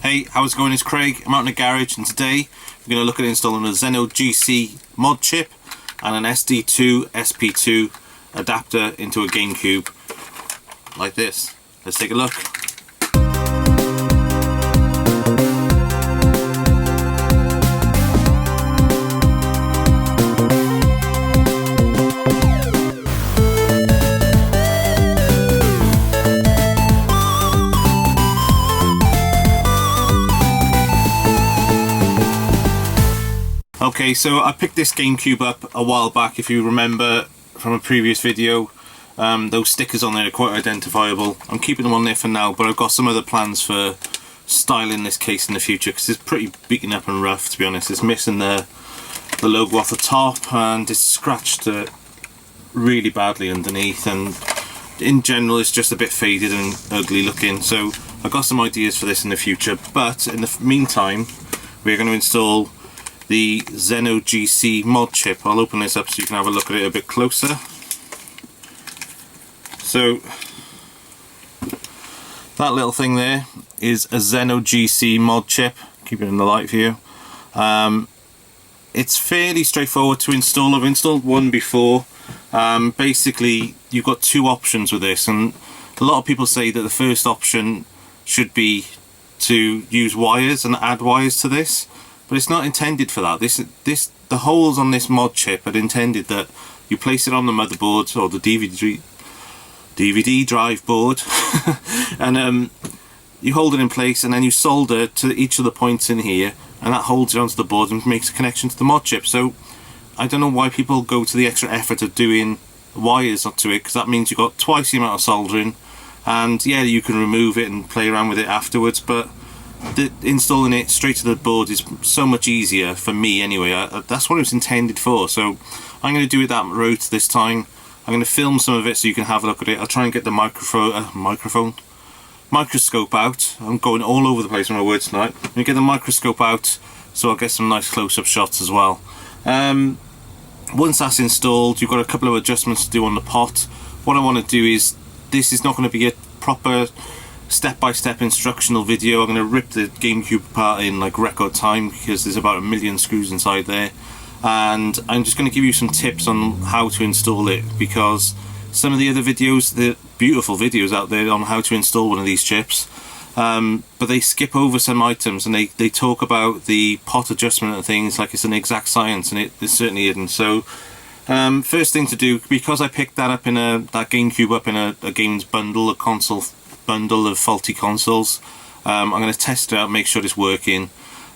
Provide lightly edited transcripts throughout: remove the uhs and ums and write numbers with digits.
Hey, how's it going? It's Craig. I'm out in the garage and today we're going to look at installing a XenoGC mod chip and an SD2SP2 adapter into a GameCube like this. Let's take a look. Okay, so I picked this GameCube up a while back. If you remember from a previous video, those stickers on there are quite identifiable. I'm keeping them on there for now, but I've got some other plans for styling this case in the future because it's pretty beaten up and rough, to be honest. It's missing the logo off the top and it's scratched really badly underneath, and in general it's just a bit faded and ugly looking. So I've got some ideas for this in the future, but in the meantime we're going to install the XenoGC mod chip. I'll open this up so you can have a look at it a bit closer. So that little thing there is a XenoGC mod chip. Keep it in the light view. It's fairly straightforward to install. I've installed one before. Basically you've got two options with this, and a lot of people say that the first option should be to use wires and add wires to this. But it's not intended for that. The holes on this mod chip are intended that you place it on the motherboard or the DVD drive board and you hold it in place, and then you solder to each of the points in here, and that holds it onto the board and makes a connection to the mod chip. So I don't know why people go to the extra effort of doing wires to it, because that means you've got twice the amount of soldering, and yeah, you can remove it and play around with it afterwards, but installing it straight to the board is so much easier for me anyway. That's what it was intended for, so I'm going to do it that route this time. I'm going to film some of it so you can have a look at it. I'll try and get the microscope out. I'm going all over the place with my words tonight. I'm going to get the microscope out so I'll get some nice close-up shots as well. Once that's installed, you've got a couple of adjustments to do on the pot. What I want to do is, this is not going to be a proper step-by-step instructional video. I'm going to rip the GameCube apart in like record time because there's about 1 million screws inside there, and I'm just going to give you some tips on how to install it, because some of the other videos, the beautiful videos out there on how to install one of these chips, but they skip over some items and they talk about the pot adjustment and things like it's an exact science, and it certainly isn't. So first thing to do, because I picked that up in that GameCube up in a games bundle, a console bundle of faulty consoles, I'm going to test it out, make sure it's working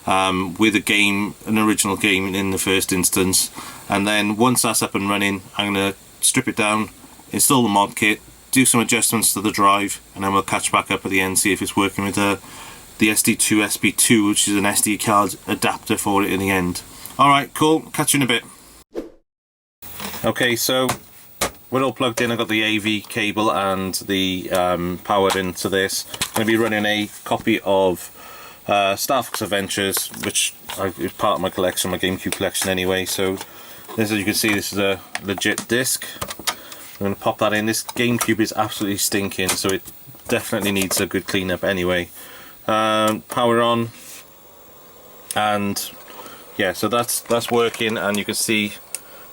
with an original game in the first instance, and then once that's up and running I'm going to strip it down, install the mod kit, do some adjustments to the drive, and then we'll catch back up at the end, see if it's working with the SD2SP2, which is an SD card adapter for it in the end. Alright, cool, catch you in a bit. Okay, so we're all plugged in. I've got the AV cable and the power into this. I'm going to be running a copy of Star Fox Adventures, which is part of my collection, my GameCube collection anyway. So this, as you can see, this is a legit disc. I'm going to pop that in. This GameCube is absolutely stinking, so it definitely needs a good cleanup anyway. Power on, and yeah, so that's working, and you can see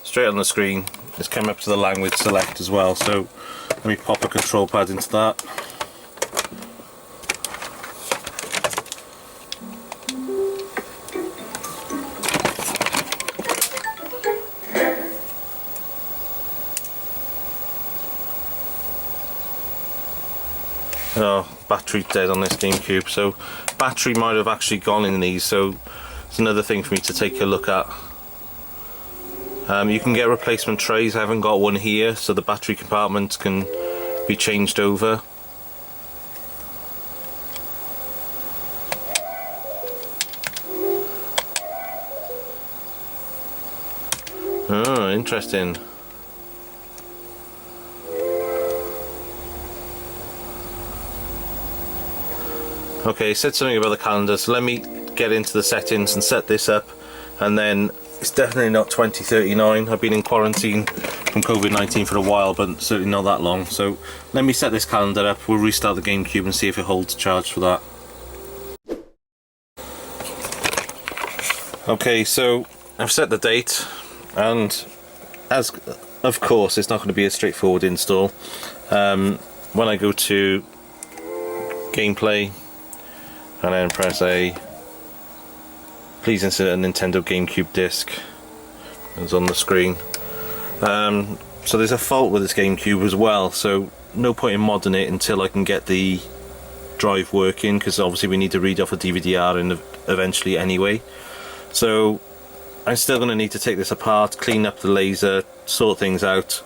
straight on the screen it's come up to the language select as well. So let me pop a control pad into that. Oh, battery's dead on this GameCube, so battery might have actually gone in these, so it's another thing for me to take a look at. You can get replacement trays. I haven't got one here, so the battery compartment can be changed over. Oh, interesting. Okay, it said something about the calendar, so let me get into the settings and set this up, and then It's definitely not 2039. I've been in quarantine from COVID-19 for a while, but certainly not that long. So let me set this calendar up. We'll restart the GameCube and see if it holds charge for that. Okay, so I've set the date, and as of course it's not going to be a straightforward install. When I go to gameplay and then press A, please insert a Nintendo GameCube disc, as on the screen. So there's a fault with this GameCube as well, so no point in modding it until I can get the drive working, because obviously we need to read off a DVD-R eventually anyway. So I'm still going to need to take this apart, clean up the laser, sort things out.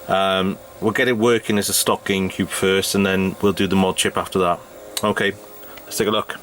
We'll get it working as a stock GameCube first, and then we'll do the mod chip after that. Okay, let's take a look.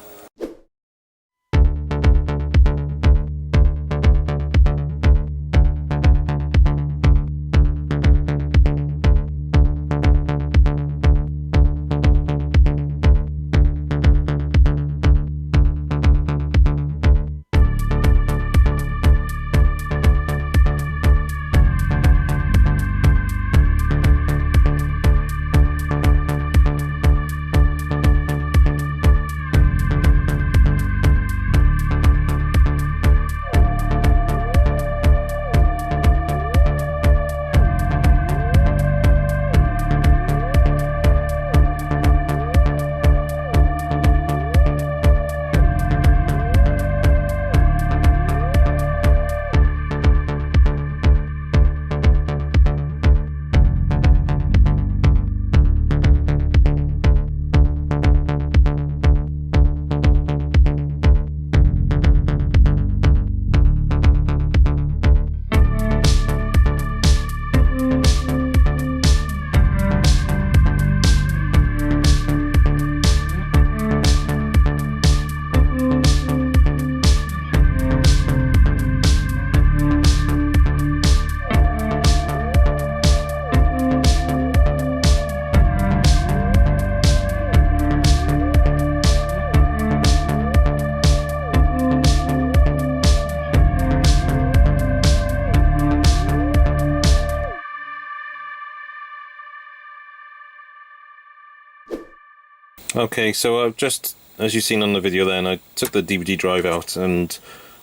Okay, so I've just, as you've seen on the video then, I took the DVD drive out and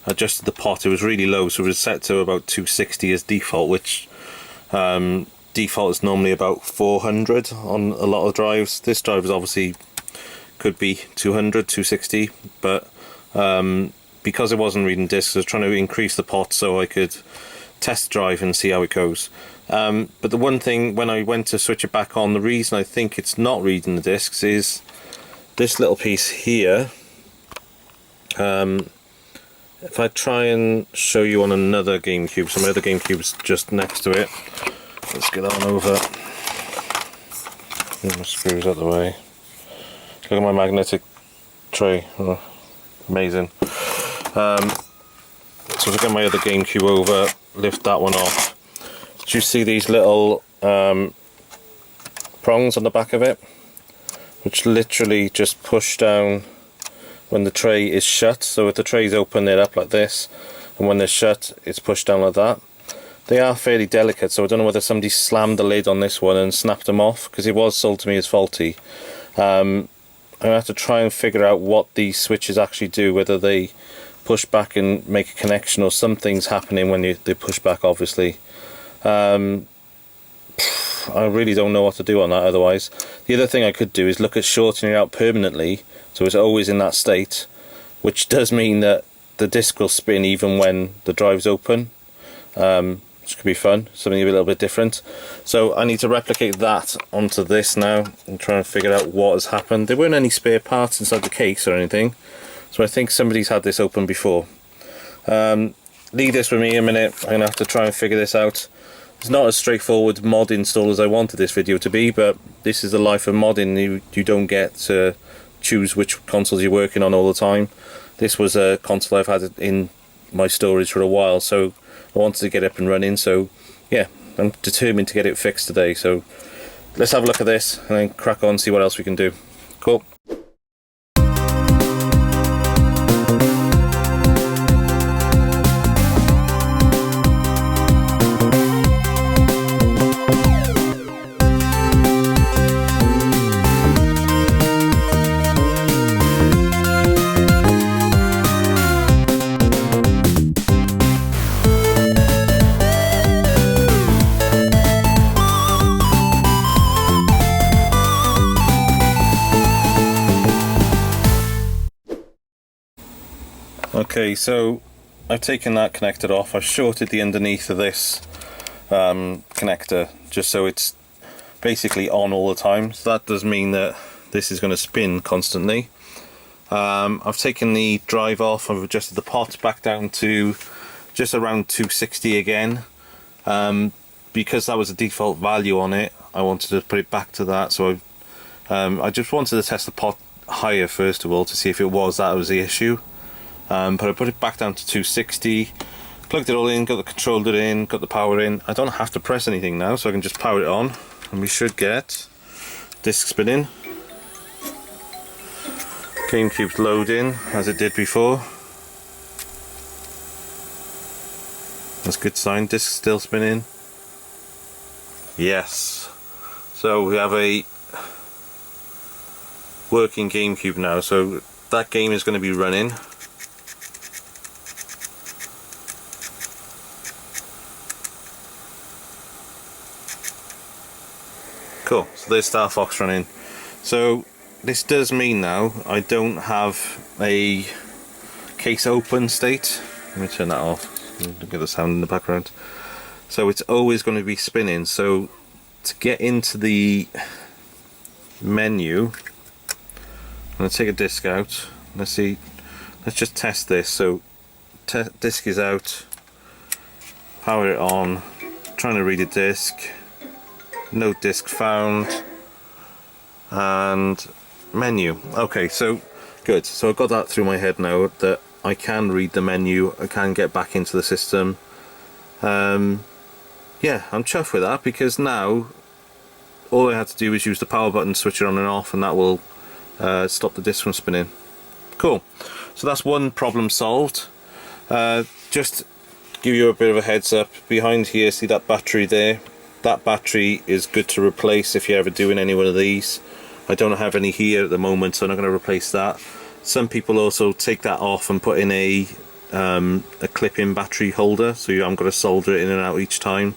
adjusted the pot. It was really low, so it was set to about 260 as default, which default is normally about 400 on a lot of drives. This drive is obviously could be 200, 260, but because it wasn't reading discs, I was trying to increase the pot so I could test the drive and see how it goes. But the one thing, when I went to switch it back on, the reason I think it's not reading the discs is this little piece here. If I try and show you on another GameCube, so my other GameCube's just next to it. Let's get that one over. Move my screws out of the way. Look at my magnetic tray. Oh, amazing. So if I get my other GameCube over, lift that one off. Do you see these little prongs on the back of it? Which literally just push down when the tray is shut. So if the tray is open, they're up like this, and when they're shut, it's pushed down like that. They are fairly delicate, so I don't know whether somebody slammed the lid on this one and snapped them off, because it was sold to me as faulty. I'm going to have to try and figure out what these switches actually do, whether they push back and make a connection, or something's happening when they push back, obviously. I really don't know what to do on that otherwise. The other thing I could do is look at shortening it out permanently, so it's always in that state, which does mean that the disc will spin even when the drive's open, which could be fun, something a little bit different. So I need to replicate that onto this now and try and figure out what has happened. There weren't any spare parts inside the case or anything, so I think somebody's had this open before. Leave this with me a minute. I'm going to have to try and figure this out. It's not as straightforward mod install as I wanted this video to be, but this is the life of modding. You don't get to choose which consoles you're working on all the time. This was a console I've had in my storage for a while, so I wanted to get up and running. So yeah, I'm determined to get it fixed today. So let's have a look at this and then crack on and see what else we can do. Cool. Okay, so I've taken that connector off. I've shorted the underneath of this connector just so it's basically on all the time. So that does mean that this is going to spin constantly. I've taken the drive off. I've adjusted the pot back down to just around 260 again. Because that was a default value on it, I wanted to put it back to that. So I just wanted to test the pot higher first of all to see if it was the issue. But I put it back down to 260, plugged it all in, got the controller in, got the power in. I don't have to press anything now, so I can just power it on, and we should get disc spinning. GameCube's loading as it did before. That's a good sign. Disc still spinning. Yes. So we have a working GameCube now, so that game is going to be running. Cool, so there's Star Fox running. So this does mean now I don't have a case open state. Let me turn that off, get the sound in the background. So it's always going to be spinning. So to get into the menu, I'm going to take a disc out. Let's just test this. So disc is out, power it on, trying to read a disc. No disc found, and menu. Okay, so good. So I've got that through my head now that I can read the menu. I can get back into the system. Yeah, I'm chuffed with that because now all I had to do is use the power button, switch it on and off, and that will stop the disc from spinning. Cool. So that's one problem solved. Just give you a bit of a heads up. Behind here, see that battery there? That battery is good to replace if you're ever doing any one of these. I don't have any here at the moment, so I'm not going to replace that. Some people also take that off and put in a clip-in battery holder, so I'm going to solder it in and out each time.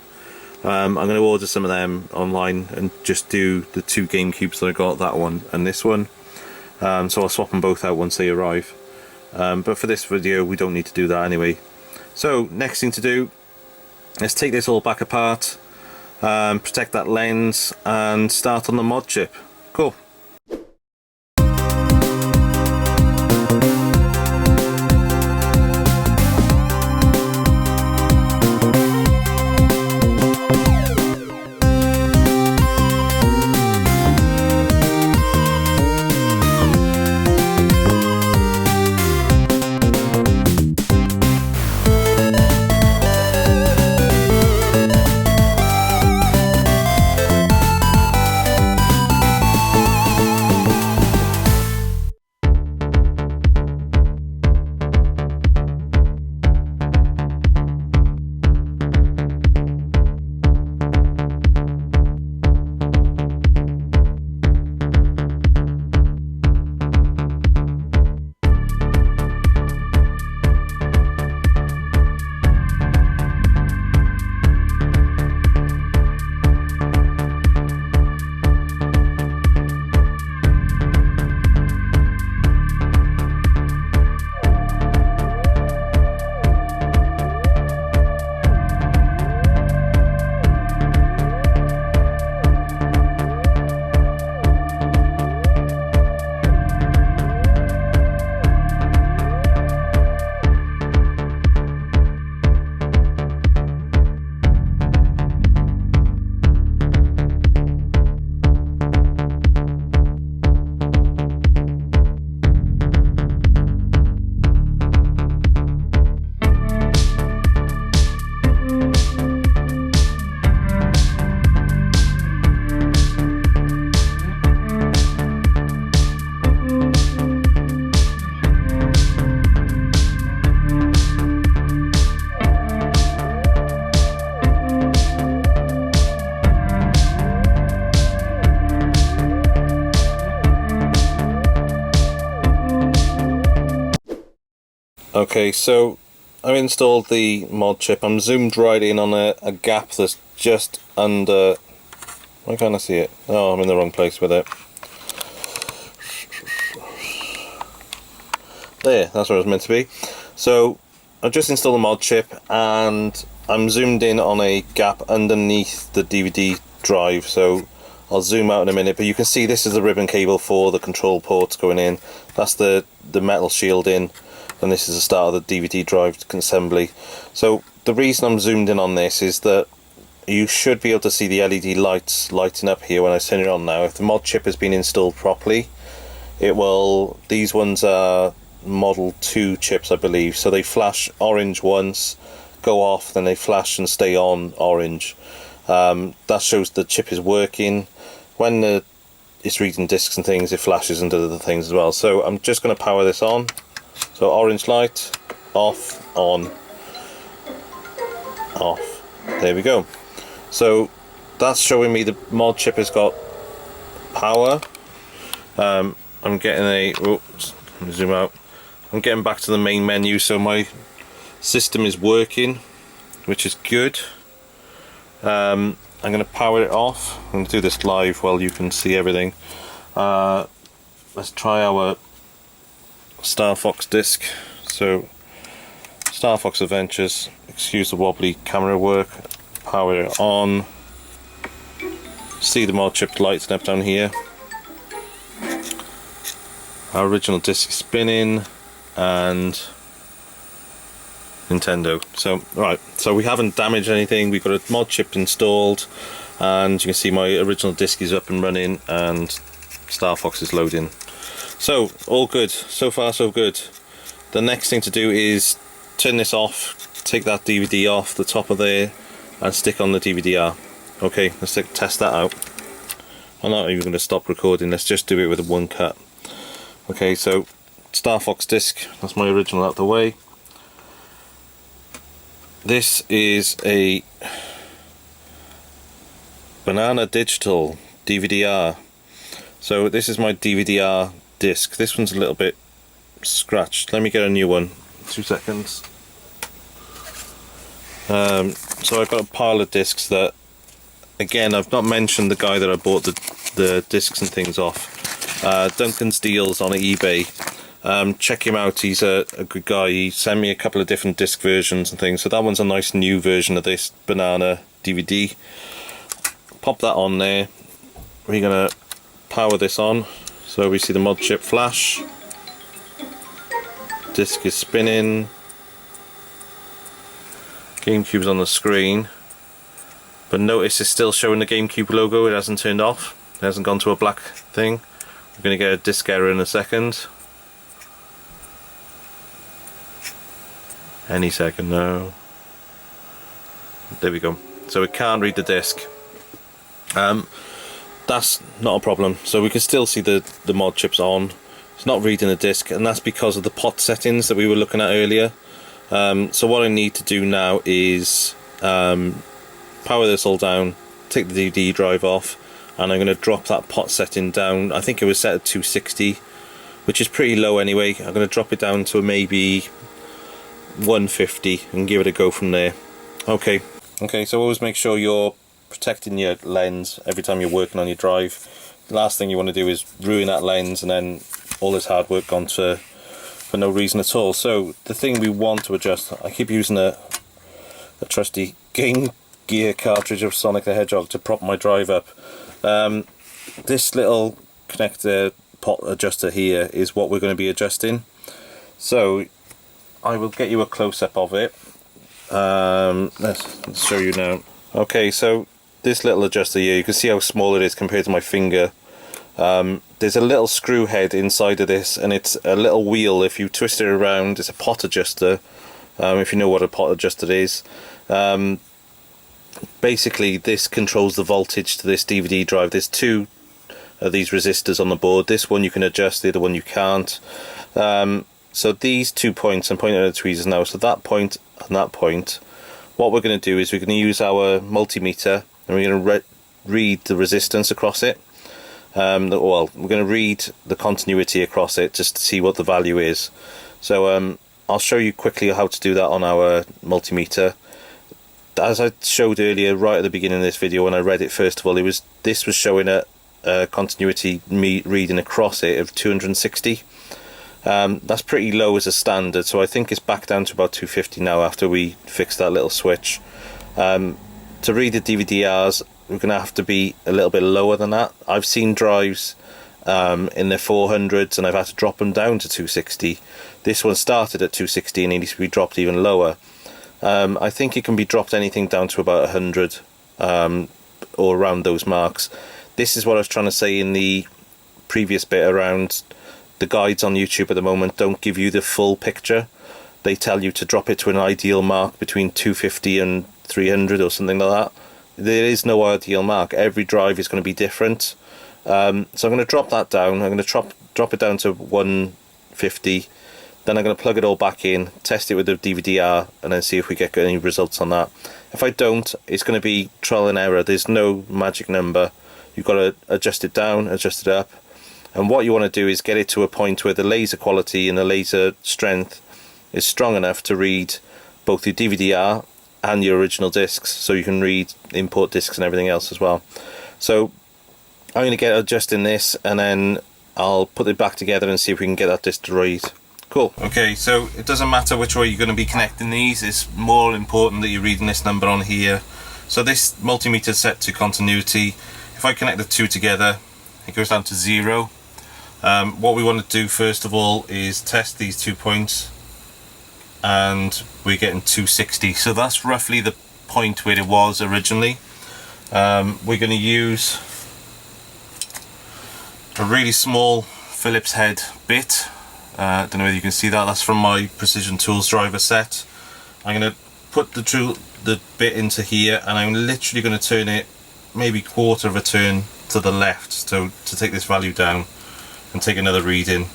I'm going to order some of them online and just do the two GameCubes that I got, that one and this one. So I'll swap them both out once they arrive. But for this video, we don't need to do that anyway. So next thing to do, let's take this all back apart. Protect that lens and start on the mod chip. Cool. Okay, so I've installed the mod chip. I'm zoomed right in on a gap that's just under... Why can't I see it? Oh, I'm in the wrong place with it. There, that's where I was meant to be. So I've just installed the mod chip and I'm zoomed in on a gap underneath the DVD drive, so I'll zoom out in a minute, but you can see this is the ribbon cable for the control ports going in. That's the metal shielding, and this is the start of the DVD drive assembly. So the reason I'm zoomed in on this is that you should be able to see the LED lights lighting up here when I turn it on now. If the mod chip has been installed properly, it will. These ones are Model 2 chips, I believe, so they flash orange once, go off, then they flash and stay on orange. That shows the chip is working. When it's reading discs and things, it flashes and does other things as well. So I'm just going to power this on. So orange light, off, on, off. There we go. So that's showing me the mod chip has got power. I'm getting a, oops, let me zoom out. I'm getting back to the main menu, so my system is working, which is good. I'm going to power it off. I'm going to do this live while you can see everything. Let's try our Star Fox disc. So Star Fox Adventures, excuse the wobbly camera work, power it on. See the mod chip lights up down here. Our original disc is spinning, and Nintendo. So right, so we haven't damaged anything. We've got a mod chip installed, and you can see my original disc is up and running, and Star Fox is loading. So all good, so far so good. The next thing to do is turn this off, take that DVD off the top of there, and stick on the DVD-R. Okay, let's test that out. I'm not even going to stop recording. Let's just do it with one cut. Okay, so Star Fox disc, that's my original out the way. This is a Banana Digital DVD-R. So this is my DVD-R disc. This one's a little bit scratched. Let me get a new one. 2 seconds. So I've got a pile of discs that, again, I've not mentioned the guy that I bought the discs and things off. Duncan's Deals on eBay. Check him out, he's a good guy. He sent me a couple of different disc versions and things, so that one's a nice new version of this Banana DVD. Pop that on there. We're going to power this on, so we see the mod chip flash. Disc is spinning. GameCube's on the screen, but notice it's still showing the GameCube logo. It hasn't turned off, it hasn't gone to a black thing. We're going to get a disc error in a second. Any second now. There we go. So it can't read the disc. That's not a problem. So we can still see the mod chips on. It's not reading the disc, and that's because of the pot settings that we were looking at earlier. So what I need to do now is power this all down, take the DVD drive off, and I'm going to drop that pot setting down. I think it was set at 260, which is pretty low anyway. I'm going to drop it down to maybe 150 and give it a go from there. Okay, so always make sure you're protecting your lens every time you're working on your drive. The last thing you want to do is ruin that lens and then all this hard work gone for no reason at all. So the thing we want to adjust, I keep using a trusty Game Gear cartridge of Sonic the Hedgehog to prop my drive up. This little connector pot adjuster here is what we're going to be adjusting. So I will get you a close-up of it. Let's show you now. Okay, so this little adjuster here, you can see how small it is compared to my finger. There's a little screw head inside of this, and it's a little wheel. If you twist it around, it's a pot adjuster, if you know what a pot adjuster is. Basically this controls the voltage to this DVD drive. There's two of these resistors on the board. This one you can adjust, the other one you can't. So these 2 points, I'm pointing at the tweezers now, so that point and that point, what we're going to do is we're going to use our multimeter, and we're going to read the resistance across it. Well, we're going to read the continuity across it just to see what the value is. So I'll show you quickly how to do that on our multimeter. As I showed earlier, right at the beginning of this video, when I read it first of all, this was showing a continuity reading across it of 260. That's pretty low as a standard, so I think it's back down to about 250 now after we fix that little switch. To read the DVD-Rs, we're going to have to be a little bit lower than that. I've seen drives in their 400s and I've had to drop them down to 260. This one started at 260 and it needs to be dropped even lower. I think it can be dropped anything down to about 100 or around those marks. This is what I was trying to say in the previous bit around the guides on YouTube at the moment don't give you the full picture. They tell you to drop it to an ideal mark between 250 and 300 or something like that. There is no ideal mark. Every drive is going to be different. So I'm going to drop that down. I'm going to drop it down to 150. Then I'm going to plug it all back in, test it with the DVD-R, and then see if we get any results on that. If I don't, it's going to be trial and error. There's no magic number. You've got to adjust it down, adjust it up. And what you want to do is get it to a point where the laser quality and the laser strength is strong enough to read both your DVD-R and your original discs, so you can read import discs and everything else as well. So I'm going to get adjusting this, and then I'll put it back together and see if we can get that disc to read. Cool. Okay, so it doesn't matter which way you're going to be connecting these, it's more important that you're reading this number on here. So this multimeter is set to continuity. If I connect the two together, it goes down to 0. What we want to do first of all is test these 2 points, and we're getting 260, so that's roughly the point where it was originally. We're going to use a really small Phillips head bit. I don't know whether you can see that, that's from my Precision Tools driver set. I'm going to put the bit into here, and I'm literally going to turn it maybe quarter of a turn to the left, so to take this value down and take another reading.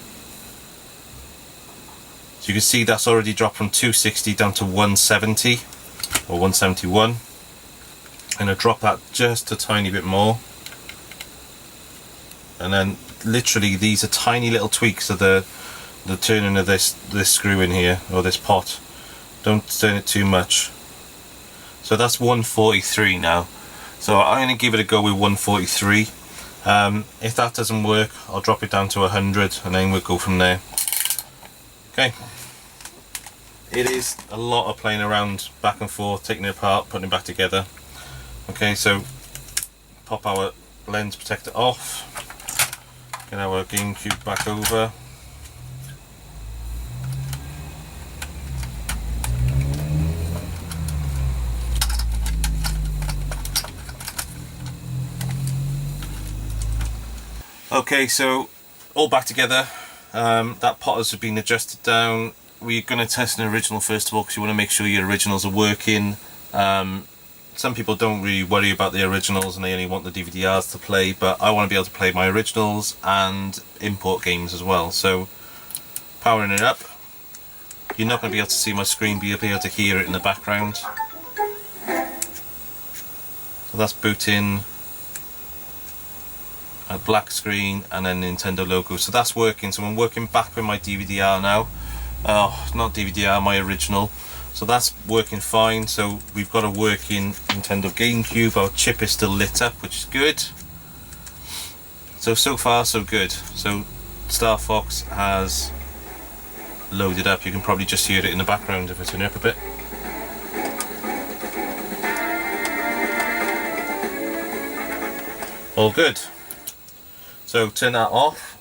So you can see that's already dropped from 260 down to 170 or 171. I'm going to drop that just a tiny bit more, and then literally these are tiny little tweaks of the turning of this screw in here, or this pot. Don't turn it too much. So that's 143 now. So I'm going to give it a go with 143. If that doesn't work, I'll drop it down to 100 and then we'll go from there. Okay. It is a lot of playing around back and forth, taking it apart, putting it back together. Okay, so pop our lens protector off, get our GameCube back over. Okay, so all back together. That pot has been adjusted down. We're going to test an original first of all, because you want to make sure your originals are working. Some people don't really worry about the originals and they only want the DVD-Rs to play, but I want to be able to play my originals and import games as well. So powering it up. You're not going to be able to see my screen, but you'll be able to hear it in the background. So that's booting. A black screen and then Nintendo logo, so that's working. So I'm working back with my DVD-R now. Not DVD-R, my original. So that's working fine. So we've got a working Nintendo GameCube. Our chip is still lit up, which is good. So far so good. So Star Fox has loaded up. You can probably just hear it in the background if I turn it up a bit. All good. So turn that off.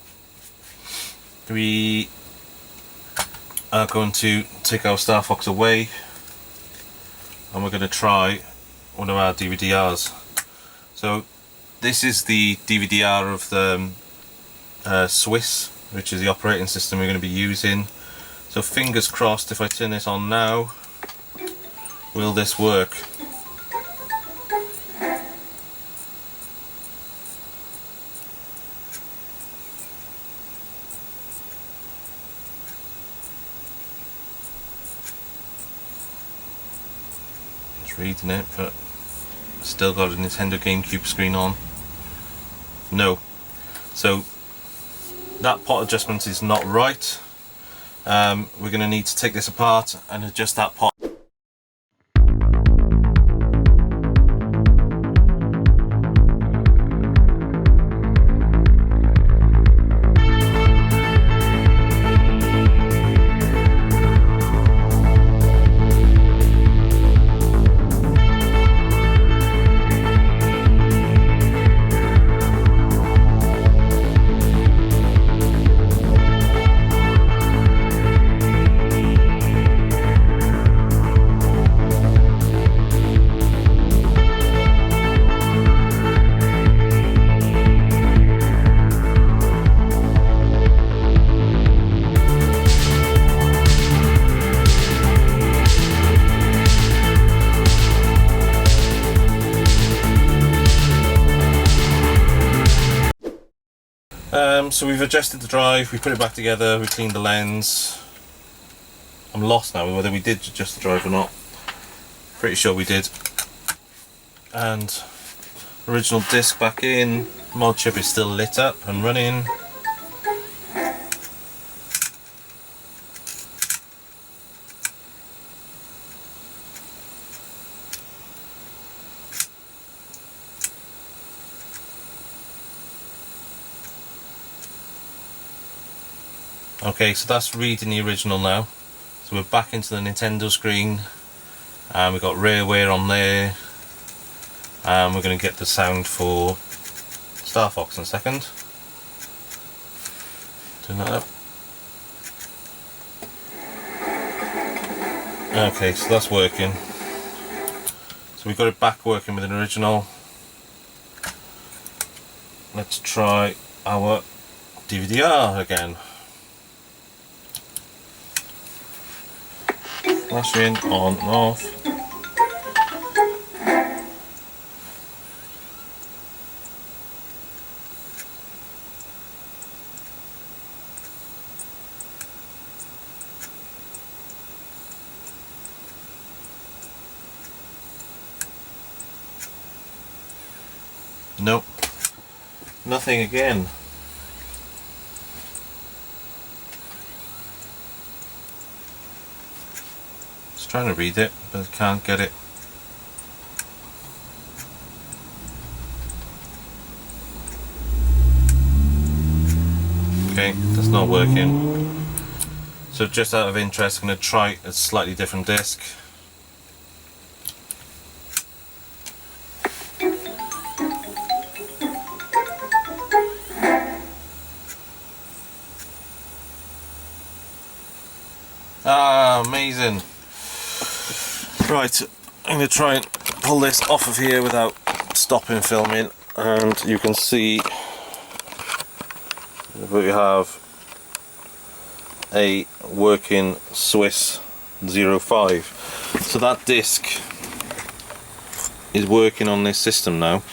We are going to take our Star Fox away, and we're going to try one of our DVD-Rs. So this is the DVD-R of the Swiss, which is the operating system we're going to be using. So fingers crossed, if I turn this on now, will this work? Reading it, but still got a Nintendo GameCube screen on. No. So that pot adjustment is not right. We're going to need to take this apart and adjust that pot. So we've adjusted the drive, we put it back together, we cleaned the lens. I'm lost now whether we did adjust the drive or not. Pretty sure we did. And original disc back in, mod chip is still lit up and running. Okay, so that's reading the original now. So we're back into the Nintendo screen, and we've got Rareware on there, and we're going to get the sound for Star Fox in a second. Turn that up. Okay, so that's working. So we've got it back working with an original. Let's try our DVD-R again. Flashing on and off. Nope, nothing again. Trying to read it, but I can't get it. Okay, that's not working. So just out of interest, I'm going to try a slightly different disc. Ah, amazing. Right, I'm going to try and pull this off of here without stopping filming, and you can see we have a working Swiss 05. So that disc is working on this system now.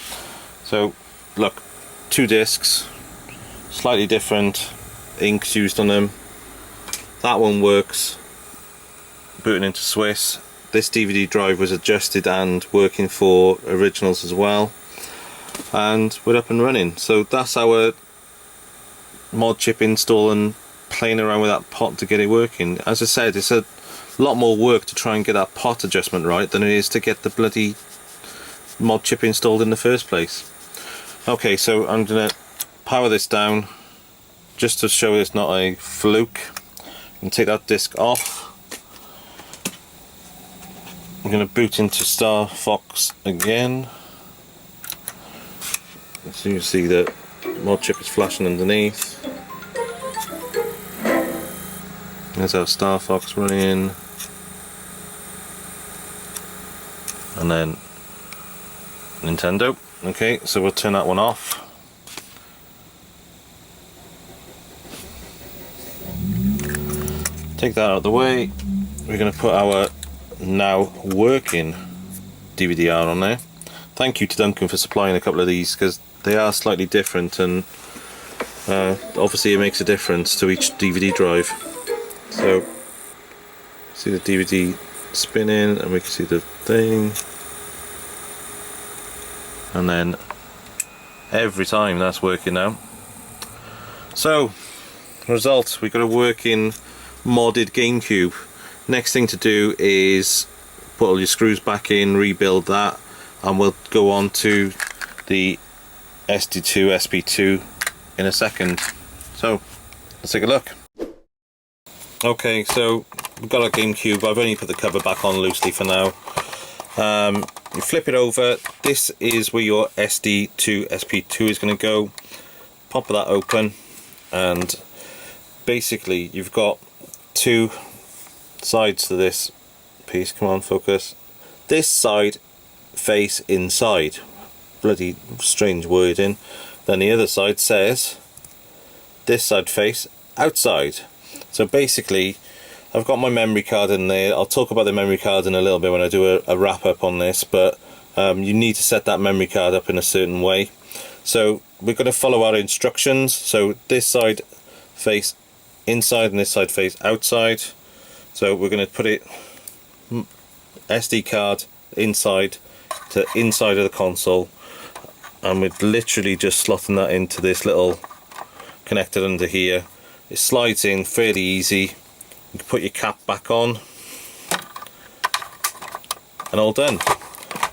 So look, two discs, slightly different inks used on them. That one works, booting into Swiss. This DVD drive was adjusted and working for originals as well, and we're up and running. So that's our mod chip install and playing around with that pot to get it working. As I said, it's a lot more work to try and get that pot adjustment right than it is to get the bloody mod chip installed in the first place. Okay, so I'm gonna power this down just to show it's not a fluke, and take that disc off. I'm going to boot into Star Fox again. So you see that mod chip is flashing underneath. There's our Star Fox running. And then Nintendo. Okay, so we'll turn that one off. Take that out of the way. We're going to put our now working DVD-R on there. Thank you to Duncan for supplying a couple of these, because they are slightly different, and obviously it makes a difference to each DVD drive. So see the DVD spinning, and we can see the thing, and then every time that's working now. So result, we've got a working modded GameCube. Next thing to do is put all your screws back in, rebuild that, and we'll go on to the SD2SP2 in a second. So let's take a look. Okay, so we've got our GameCube. I've only put the cover back on loosely for now. You flip it over. This is where your SD2SP2 is going to go. Pop that open, and basically you've got two sides to this piece. Come on, focus. This side face inside, bloody strange wording. Then the other side says this side face outside. So basically I've got my memory card in there. I'll talk about the memory card in a little bit when I do a wrap up on this, but you need to set that memory card up in a certain way. So we're going to follow our instructions. So this side face inside and this side face outside. So we're going to put it SD card inside to inside of the console, and we're literally just slotting that into this little connector under here. It slides in fairly easy. You can put your cap back on and all done.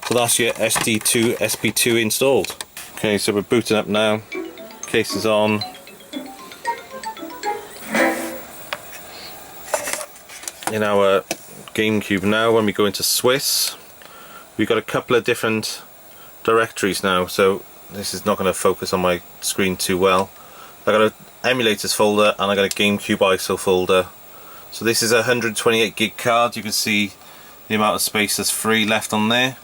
So that's your SD2SP2 installed. Okay, so we're booting up now. Case is on. In our GameCube now, when we go into Swiss, we've got a couple of different directories now, so this is not going to focus on my screen too well. I got an emulators folder and I got a GameCube ISO folder. So this is a 128 gig card. You can see the amount of space that's free left on there.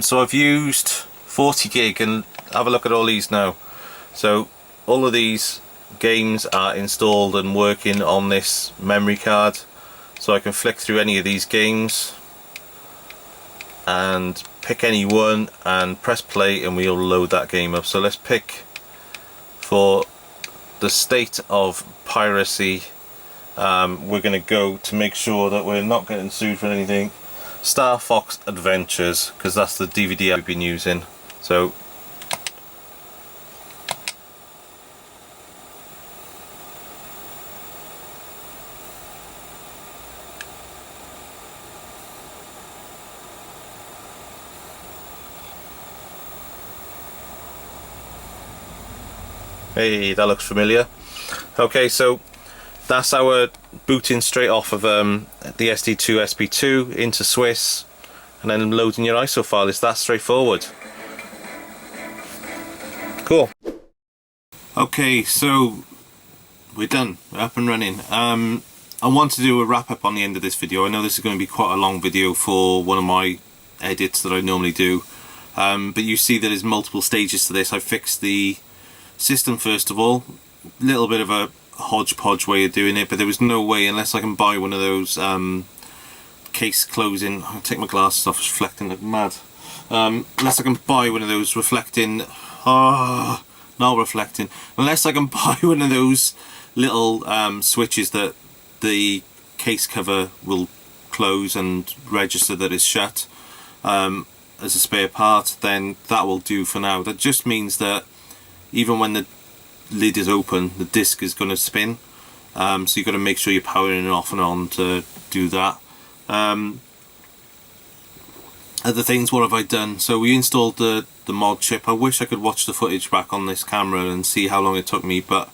So I've used 40 gig, and have a look at all these now. So all of these games are installed and working on this memory card. So I can flick through any of these games and pick any one and press play, and we'll load that game up. So let's pick, for the state of piracy, we're going to go, to make sure that we're not getting sued for anything, Star Fox Adventures, because that's the DVD I've been using. So hey, that looks familiar. Okay, so that's our booting straight off of the SD2SP2 into Swiss, and then loading your ISO file. It's that straightforward. Cool. Okay, so we're done. We're up and running. I want to do a wrap up on the end of this video. I know this is going to be quite a long video for one of my edits that I normally do, but you see that there's multiple stages to this. I fixed the system first of all. Little bit of a hodgepodge way of doing it, but there was no way, unless I can buy one of those case closing, I'll take my glasses off, it's reflecting like mad, unless I can buy one of those reflecting, not reflecting, unless I can buy one of those little switches that the case cover will close and register that it's shut as a spare part, then that will do for now. That just means that even when the lid is open, the disc is going to spin, so you've got to make sure you're powering it off and on to do that. Other things, what have I done? So we installed the mod chip. I wish I could watch the footage back on this camera and see how long it took me, but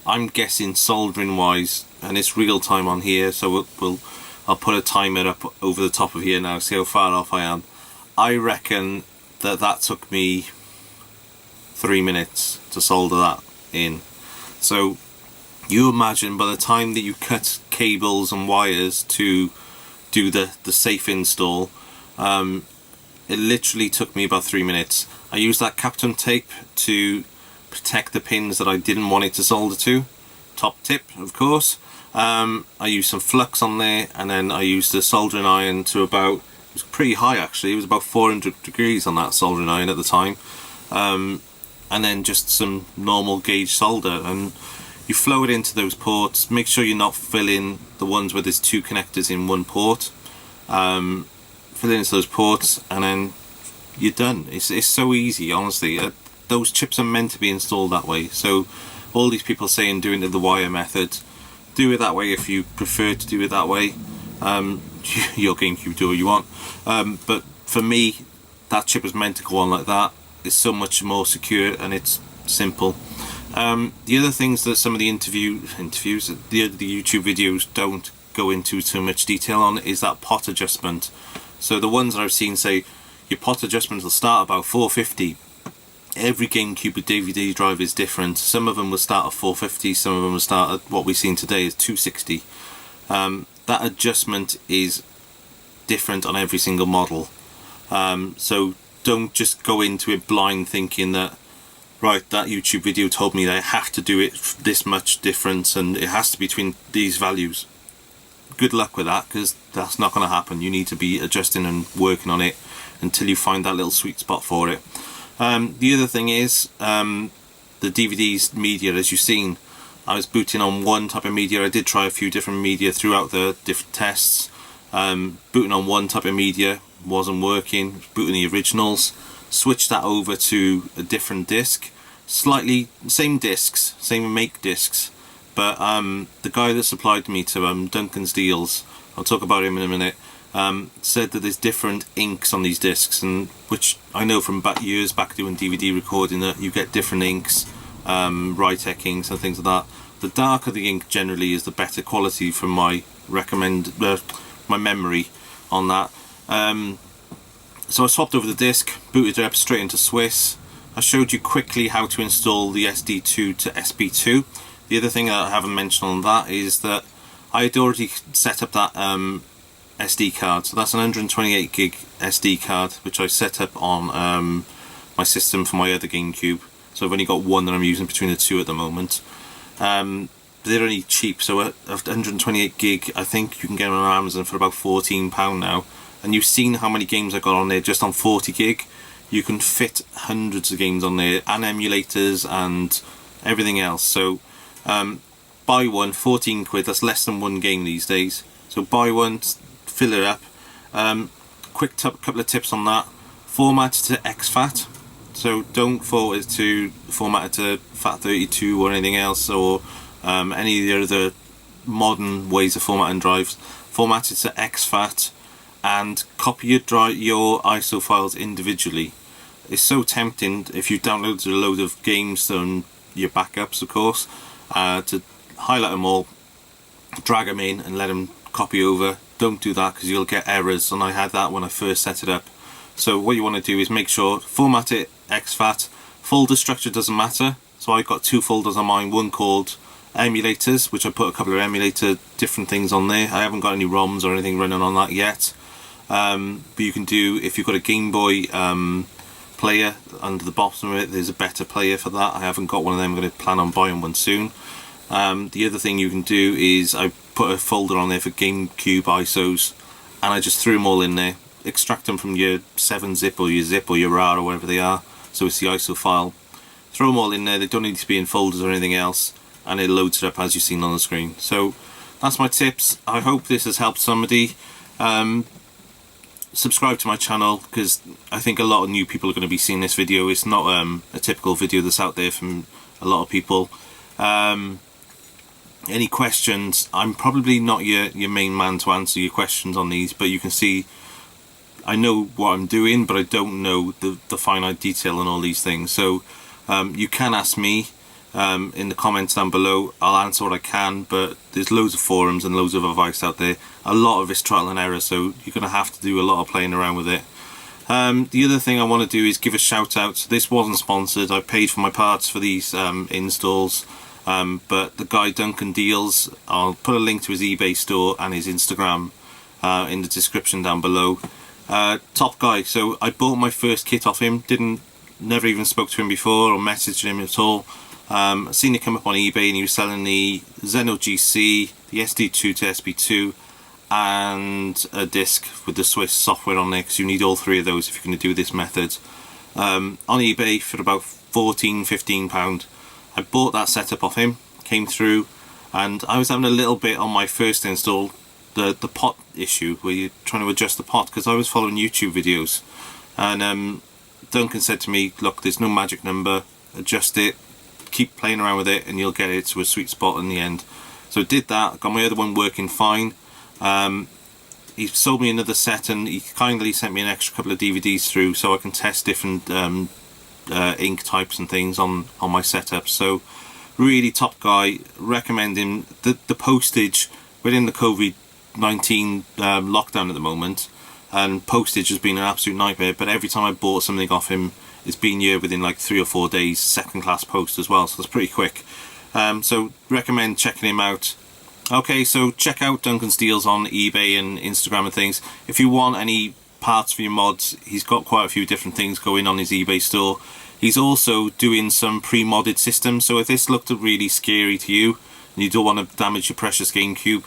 I'm guessing soldering wise, and it's real time on here, so I'll put a timer up over the top of here now, see how far off I am. I reckon that took me 3 minutes to solder that in. So you imagine by the time that you cut cables and wires to do the safe install, it literally took me about 3 minutes. I used that Captain tape to protect the pins that I didn't want it to solder to, top tip of course. I used some flux on there, and then I used the soldering iron to about, it was pretty high actually, it was about 400 degrees on that soldering iron at the time. And then just some normal gauge solder, and you flow it into those ports. Make sure you're not filling the ones where there's two connectors in one port. Fill it into those ports, and then you're done. It's so easy, honestly. Those chips are meant to be installed that way. So all these people saying doing it the wire method, do it that way if you prefer to do it that way. Your GameCube, do what you want. But for me, that chip was meant to go on like that. It's so much more secure and it's simple. The other things that some of the interviews, the YouTube videos don't go into too much detail on is that pot adjustment. So the ones that I've seen say your pot adjustment will start about 450. Every GameCube with DVD drive is different. Some of them will start at 450, some of them will start at what we've seen today is 260. That adjustment is different on every single model. So don't just go into it blind thinking that, right, that YouTube video told me that I have to do it this much difference and it has to be between these values. Good luck with that, because that's not going to happen. You need to be adjusting and working on it until you find that little sweet spot for it. The other thing is the DVD's media, as you've seen. I was booting on one type of media. I did try a few different media throughout the different tests. Booting on one type of media wasn't working. Booting the originals, switched that over to a different disc. Slightly same discs, same make discs, but the guy that supplied me to Duncan's Deals, I'll talk about him in a minute, said that there's different inks on these discs, and which I know from years back doing DVD recording that you get different inks. Rytec inks and things like that. The darker the ink generally is the better quality from my my memory on that. So I swapped over the disc, booted it up straight into Swiss. I showed you quickly how to install the SD2 to SP2. The other thing I haven't mentioned on that is that I had already set up that SD card. So that's an 128 gig SD card which I set up on my system for my other GameCube. So I've only got one that I'm using between the two at the moment. They're only cheap, so 128 gig, I think you can get them on Amazon for about £14 now. And you've seen how many games I got on there just on 40 gig. You can fit hundreds of games on there, and emulators and everything else. So buy one, 14 quid, that's less than one game these days. So buy one, fill it up. Quick couple of tips on that. Format to exFAT. So don't format it to FAT32 or anything else, or any of the other modern ways of formatting drives. Format it to exFAT and copy your ISO files individually. It's so tempting if you download a load of games and your backups, of course, to highlight them all, drag them in and let them copy over. Don't do that because you'll get errors, and I had that when I first set it up. So what you want to do is make sure, format it exFAT. Folder structure doesn't matter, so I've got two folders on mine, one called emulators, which I put a couple of emulator different things on there. I haven't got any ROMs or anything running on that yet, but you can do, if you've got a Game Boy player under the bottom of it, there's a better player for that. I haven't got one of them, I'm going to plan on buying one soon. The other thing you can do is I put a folder on there for GameCube ISOs, and I just threw them all in there. Extract them from your 7-zip or your zip or your RAR or whatever they are, so it's the ISO file. Throw them all in there, they don't need to be in folders or anything else, and it loads it up as you've seen on the screen. So that's my tips. I hope this has helped somebody. Subscribe to my channel, because I think a lot of new people are going to be seeing this video. It's not a typical video that's out there from a lot of people. Any questions, I'm probably not your main man to answer your questions on these, but you can see I know what I'm doing, but I don't know the finite detail on all these things. So you can ask me in the comments down below. I'll answer what I can, but there's loads of forums and loads of advice out there. A lot of it's trial and error, so you're going to have to do a lot of playing around with it. The other thing I want to do is give a shout out. So this wasn't sponsored, I paid for my parts for these installs, but the guy Duncan Deals, I'll put a link to his eBay store and his Instagram in the description down below. Top guy. So I bought my first kit off him, never even spoke to him before or messaged him at all. Seen it come up on eBay, and he was selling the XenoGC, the SD2 to SP2, and a disc with the Swiss software on there, because you need all three of those if you're going to do this method. On eBay for about £14–15. I bought that setup off him, came through, and I was having a little bit on my first install, the pot issue, where you're trying to adjust the pot, because I was following YouTube videos, and Duncan said to me, look, there's no magic number, adjust it, keep playing around with it, and you'll get it to a sweet spot in the end. So I did that, got my other one working fine. He sold me another set, and he kindly sent me an extra couple of DVDs through so I can test different ink types and things on my setup. So really top guy, recommend him. The postage within the COVID-19 lockdown at the moment, and postage has been an absolute nightmare, but every time I bought something off him, it's been here within like 3 or 4 days, second class post as well, so it's pretty quick. So recommend checking him out. Okay, so check out Duncan's Deals on eBay and Instagram and things. If you want any parts for your mods, he's got quite a few different things going on his eBay store. He's also doing some pre-modded systems, so if this looked really scary to you and you don't want to damage your precious GameCube,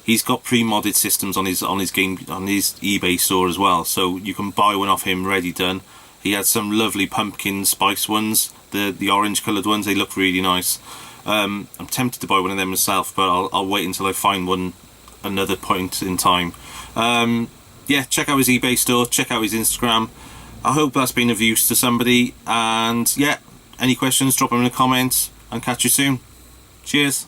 he's got pre-modded systems on his eBay store as well, so you can buy one off him ready done. He had some lovely pumpkin spice ones, the orange coloured ones. They look really nice. I'm tempted to buy one of them myself, but I'll wait until I find one another point in time. Yeah, check out his eBay store, check out his Instagram. I hope that's been of use to somebody, and yeah, any questions, drop them in the comments, and catch you soon. Cheers.